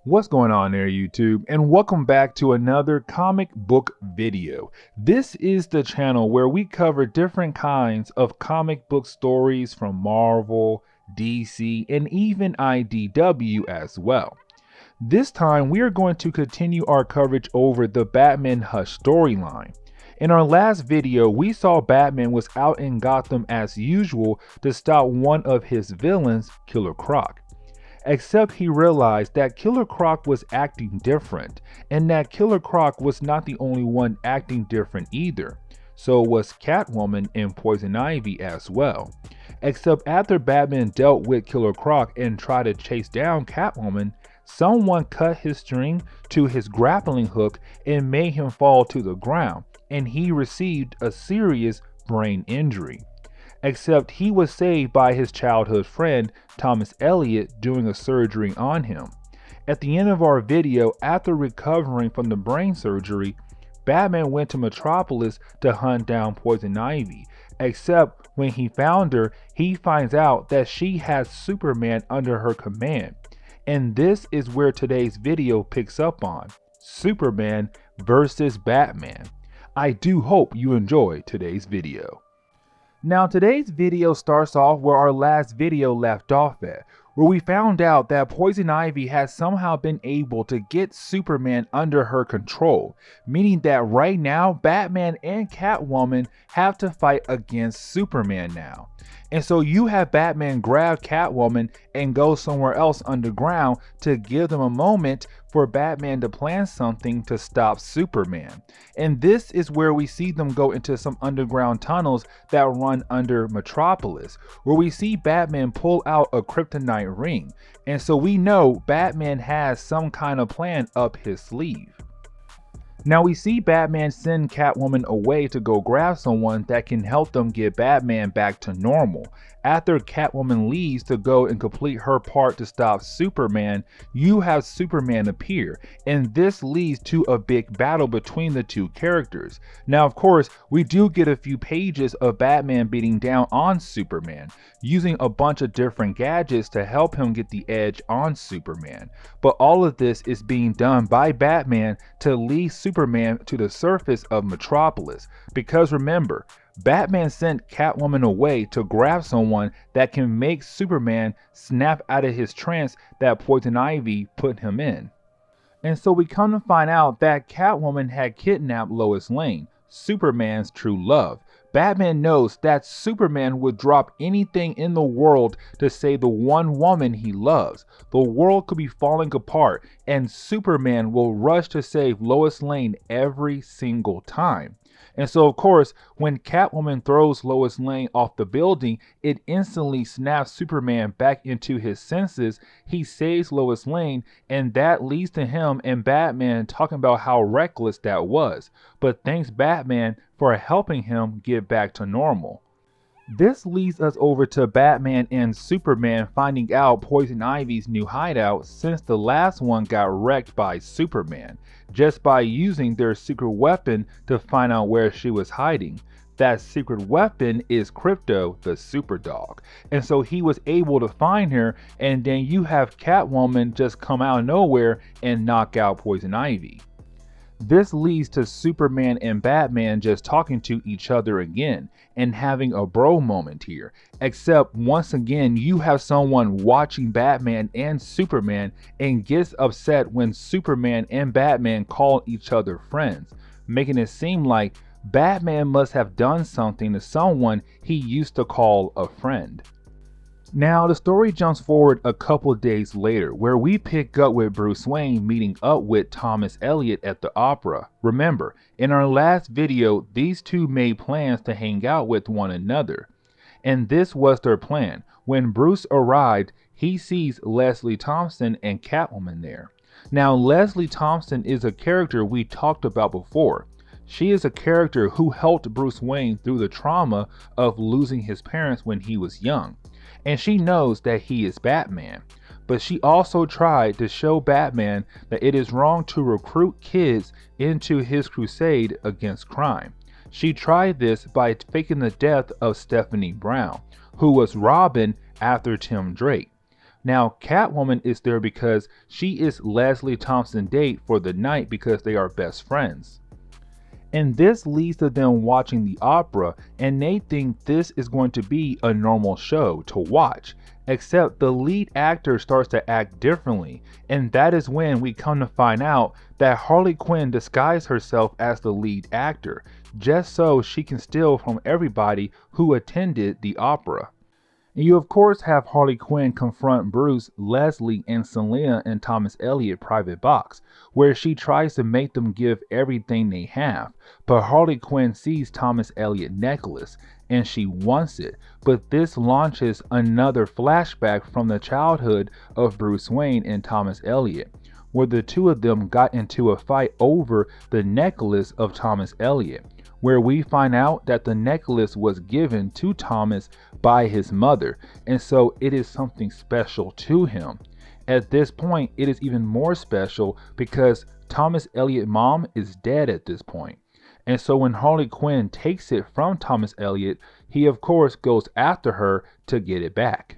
What's going on there, YouTube? And welcome back to another comic book video. This is the channel where we cover different kinds of comic book stories from Marvel, DC, and even IDW as well. This time we are going to continue our coverage over the Batman Hush storyline. In our last video, we saw Batman was out in Gotham as usual to stop one of his villains, Killer Croc. Except he realized that Killer Croc was acting different, and that Killer Croc was not the only one acting different either. So was Catwoman and Poison Ivy as well. Except after Batman dealt with Killer Croc and tried to chase down Catwoman, someone cut his string to his grappling hook and made him fall to the ground, and he received a serious brain injury. Except he was saved by his childhood friend Thomas Elliot doing a surgery on him. At the end of our video, after recovering from the brain surgery, Batman went to Metropolis to hunt down Poison Ivy. Except when he found her, he finds out that she has Superman under her command. And this is where today's video picks up on: Superman versus Batman. I do hope you enjoy today's video. Now today's video starts off where our last video left off at, where we found out that Poison Ivy has somehow been able to get Superman under her control, meaning that right now Batman and Catwoman have to fight against Superman now. And so you have Batman grab Catwoman and go somewhere else underground to give them a moment for Batman to plan something to stop Superman. And this is where we see them go into some underground tunnels that run under Metropolis, where we see Batman pull out a kryptonite ring. And so we know Batman has some kind of plan up his sleeve. Now we see Batman send Catwoman away to go grab someone that can help them get Batman back to normal. After Catwoman leaves to go and complete her part to stop Superman, you have Superman appear, and this leads to a big battle between the two characters. Now of course, we do get a few pages of Batman beating down on Superman, using a bunch of different gadgets to help him get the edge on Superman. But all of this is being done by Batman to lead Superman to the surface of Metropolis, because remember, Batman sent Catwoman away to grab someone that can make Superman snap out of his trance that Poison Ivy put him in. And so we come to find out that Catwoman had kidnapped Lois Lane, Superman's true love. Batman knows that Superman would drop anything in the world to save the one woman he loves. The world could be falling apart, and Superman will rush to save Lois Lane every single time. And so of course, when Catwoman throws Lois Lane off the building, it instantly snaps Superman back into his senses. He saves Lois Lane, and that leads to him and Batman talking about how reckless that was. But thanks Batman for helping him get back to normal. This leads us over to Batman and Superman finding out Poison Ivy's new hideout, since the last one got wrecked by Superman, just by using their secret weapon to find out where she was hiding. That secret weapon is Crypto, the Superdog. And so he was able to find her, and then you have Catwoman just come out of nowhere and knock out Poison Ivy. This leads to Superman and Batman just talking to each other again and having a bro moment here. Except once again, you have someone watching Batman and Superman and gets upset when Superman and Batman call each other friends, making it seem like Batman must have done something to someone he used to call a friend. Now the story jumps forward a couple days later, where we pick up with Bruce Wayne meeting up with Thomas Elliot at the opera. Remember, in our last video, these two made plans to hang out with one another. And this was their plan. When Bruce arrived, he sees Leslie Thompson and Catwoman there. Now Leslie Thompson is a character we talked about before. She is a character who helped Bruce Wayne through the trauma of losing his parents when he was young. And she knows that he is Batman, but she also tried to show Batman that it is wrong to recruit kids into his crusade against crime. She tried this by faking the death of Stephanie Brown, who was Robin after Tim Drake. Now, Catwoman is there because she is Leslie Thompson's date for the night because they are best friends. And this leads to them watching the opera, and they think this is going to be a normal show to watch. Except the lead actor starts to act differently, and that is when we come to find out that Harley Quinn disguised herself as the lead actor, just so she can steal from everybody who attended the opera. And you of course have Harley Quinn confront Bruce, Leslie, and Selena in Thomas Elliot's private box, where she tries to make them give everything they have. But Harley Quinn sees Thomas Elliot's necklace and she wants it. But this launches another flashback from the childhood of Bruce Wayne and Thomas Elliot, where the two of them got into a fight over the necklace of Thomas Elliot, where we find out that the necklace was given to Thomas by his mother, and so it is something special to him. At this point, it is even more special because Thomas Elliot's mom is dead at this point. And so when Harley Quinn takes it from Thomas Elliot, he of course goes after her to get it back.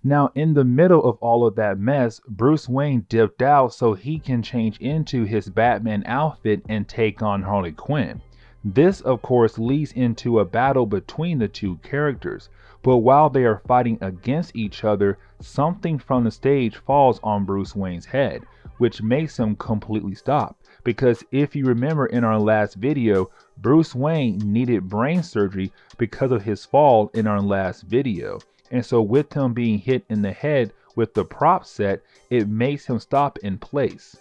Now, in the middle of all of that mess, Bruce Wayne dipped out so he can change into his Batman outfit and take on Harley Quinn. This, of course, leads into a battle between the two characters, but while they are fighting against each other, something from the stage falls on Bruce Wayne's head, which makes him completely stop. Because if you remember in our last video, Bruce Wayne needed brain surgery because of his fall in our last video. And so with him being hit in the head with the prop set, it makes him stop in place.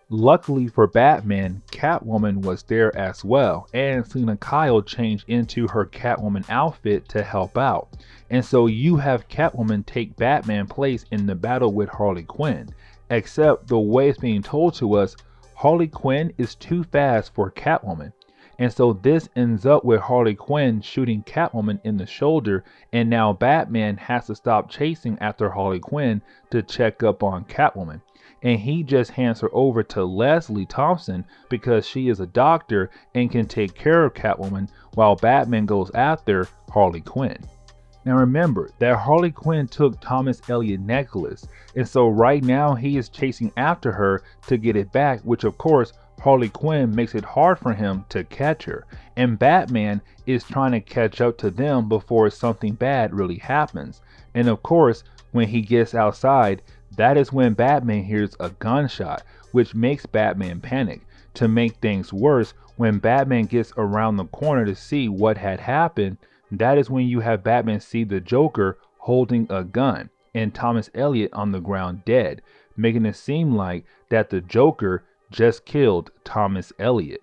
Luckily for Batman, Catwoman was there as well, and Selina Kyle changed into her Catwoman outfit to help out. And so you have Catwoman take Batman's place in the battle with Harley Quinn. Except the way it's being told to us, Harley Quinn is too fast for Catwoman. And so this ends up with Harley Quinn shooting Catwoman in the shoulder, and now Batman has to stop chasing after Harley Quinn to check up on Catwoman. And he just hands her over to Leslie Thompson because she is a doctor and can take care of Catwoman while Batman goes after Harley Quinn. Now remember that Harley Quinn took Thomas Elliot's necklace, and so right now he is chasing after her to get it back, which of course Harley Quinn makes it hard for him to catch her, and Batman is trying to catch up to them before something bad really happens. And of course, when he gets outside, that is when Batman hears a gunshot, which makes Batman panic. To make things worse, when Batman gets around the corner to see what had happened, that is when you have Batman see the Joker holding a gun and Thomas Elliot on the ground dead, making it seem like that the Joker just killed Thomas Elliot.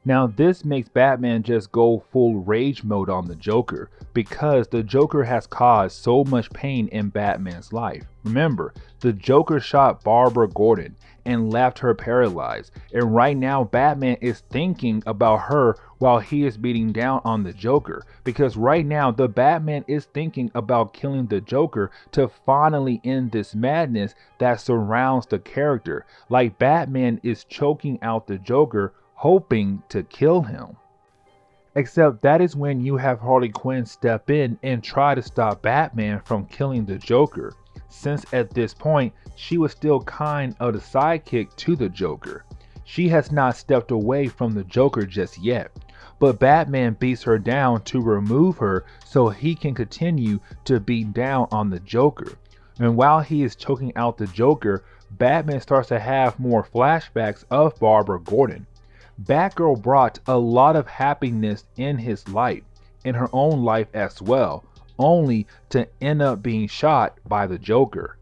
Now this makes Batman just go full rage mode on the Joker because the Joker has caused so much pain in Batman's life. Remember, the Joker shot Barbara Gordon and left her paralyzed, and right now Batman is thinking about her while he is beating down on the Joker, because right now the Batman is thinking about killing the Joker to finally end this madness that surrounds the character, like Batman is choking out the Joker hoping to kill him. Except that is when you have Harley Quinn step in and try to stop Batman from killing the Joker, since at this point she was still kind of the sidekick to the Joker. She has not stepped away from the Joker just yet, but Batman beats her down to remove her so he can continue to beat down on the Joker. And while he is choking out the Joker, Batman starts to have more flashbacks of Barbara Gordon. Batgirl brought a lot of happiness in his life, in her own life as well, only to end up being shot by the Joker.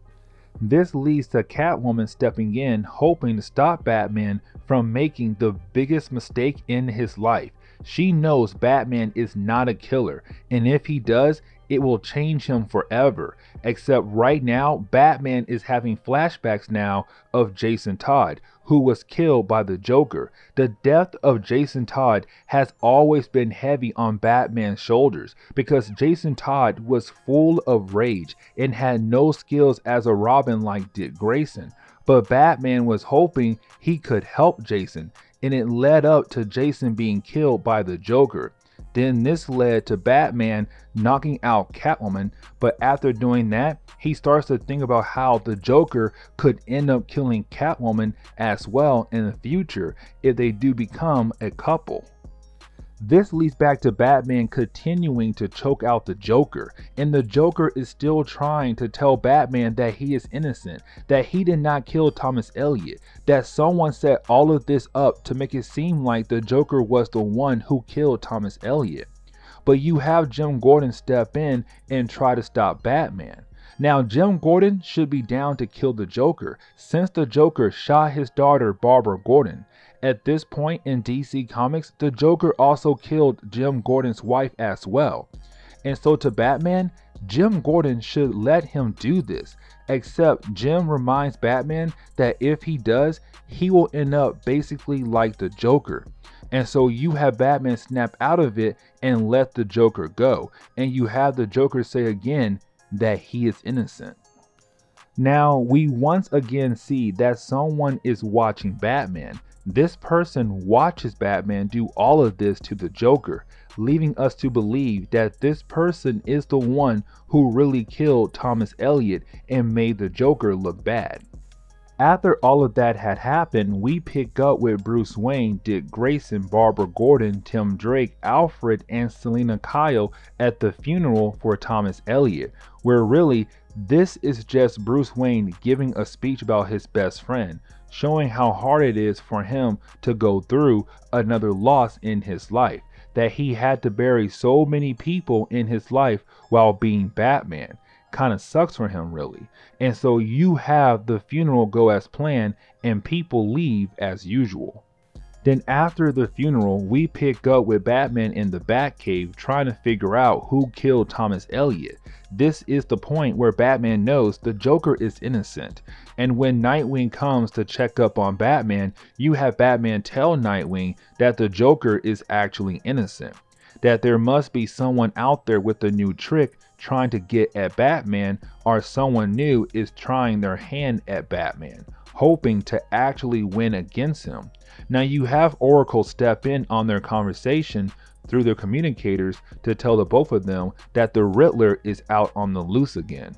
This leads to Catwoman stepping in, hoping to stop Batman from making the biggest mistake in his life. She knows Batman is not a killer, and if he does, it will change him forever. Except right now, Batman is having flashbacks now of Jason Todd, who was killed by the Joker. The death of Jason Todd has always been heavy on Batman's shoulders because Jason Todd was full of rage and had no skills as a Robin like Dick Grayson. But Batman was hoping he could help Jason, and it led up to Jason being killed by the Joker. Then this led to Batman knocking out Catwoman, but after doing that, he starts to think about how the Joker could end up killing Catwoman as well in the future if they do become a couple. This leads back to Batman continuing to choke out the Joker, and the Joker is still trying to tell Batman that he is innocent, that he did not kill Thomas Elliot, that someone set all of this up to make it seem like the Joker was the one who killed Thomas Elliot. But you have Jim Gordon step in and try to stop Batman. Now, Jim Gordon should be down to kill the Joker, since the Joker shot his daughter Barbara Gordon. At this point in DC Comics, the Joker also killed Jim Gordon's wife as well. And so to Batman, Jim Gordon should let him do this, except Jim reminds Batman that if he does, he will end up basically like the Joker. And so you have Batman snap out of it and let the Joker go, and you have the Joker say again that he is innocent. Now we once again see that someone is watching Batman. This person watches Batman do all of this to the Joker, leaving us to believe that this person is the one who really killed Thomas Elliot and made the Joker look bad. After all of that had happened, we pick up with Bruce Wayne, Dick Grayson, Barbara Gordon, Tim Drake, Alfred, and Selina Kyle at the funeral for Thomas Elliot, where really this is just Bruce Wayne giving a speech about his best friend, showing how hard it is for him to go through another loss in his life, that he had to bury so many people in his life while being Batman. Kind of sucks for him really. And so you have the funeral go as planned and people leave as usual. Then after the funeral, we pick up with Batman in the Batcave trying to figure out who killed Thomas Elliot. This is the point where Batman knows the Joker is innocent. And when Nightwing comes to check up on Batman, you have Batman tell Nightwing that the Joker is actually innocent. That there must be someone out there with a new trick trying to get at Batman, or someone new is trying their hand at Batman, hoping to actually win against him. Now you have Oracle step in on their conversation through their communicators to tell the both of them that the Riddler is out on the loose again.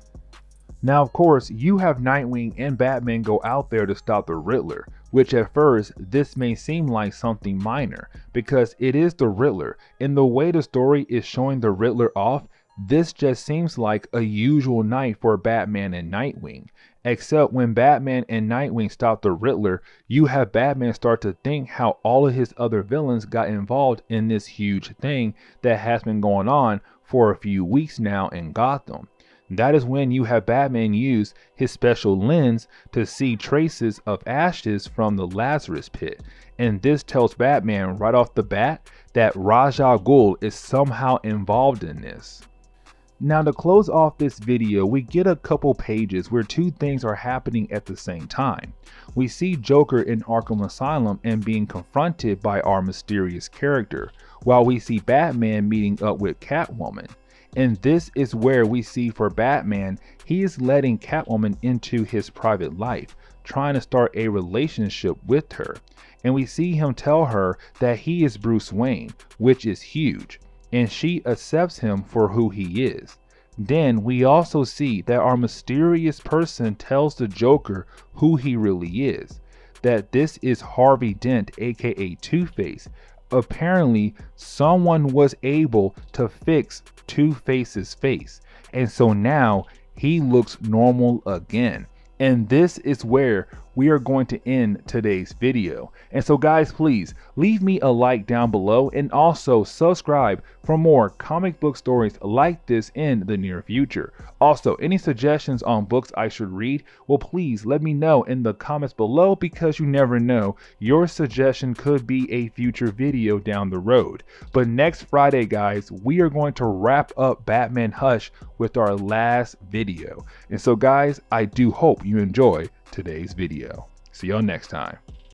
Now of course you have Nightwing and Batman go out there to stop the Riddler, which at first this may seem like something minor because it is the Riddler, and the way the story is showing the Riddler off, this just seems like a usual night for Batman and Nightwing. Except when Batman and Nightwing stop the Riddler, you have Batman start to think how all of his other villains got involved in this huge thing that has been going on for a few weeks now in Gotham. That is when you have Batman use his special lens to see traces of ashes from the Lazarus pit. And this tells Batman right off the bat that Ra's al Ghul is somehow involved in this. Now to close off this video, we get a couple pages where two things are happening at the same time. We see Joker in Arkham Asylum and being confronted by our mysterious character, while we see Batman meeting up with Catwoman. And this is where we see for Batman, he is letting Catwoman into his private life, trying to start a relationship with her. And we see him tell her that he is Bruce Wayne, which is huge. And she accepts him for who he is. Then we also see that our mysterious person tells the Joker who he really is, that this is Harvey Dent, aka Two-Face. Apparently someone was able to fix Two-Face's face, and so now he looks normal again. And this is where we are going to end today's video. And so guys, please leave me a like down below and also subscribe for more comic book stories like this in the near future. Also, any suggestions on books I should read, well please let me know in the comments below, because you never know, your suggestion could be a future video down the road. But next Friday guys, we are going to wrap up Batman Hush with our last video. And so guys, I do hope you enjoy today's video. See y'all next time.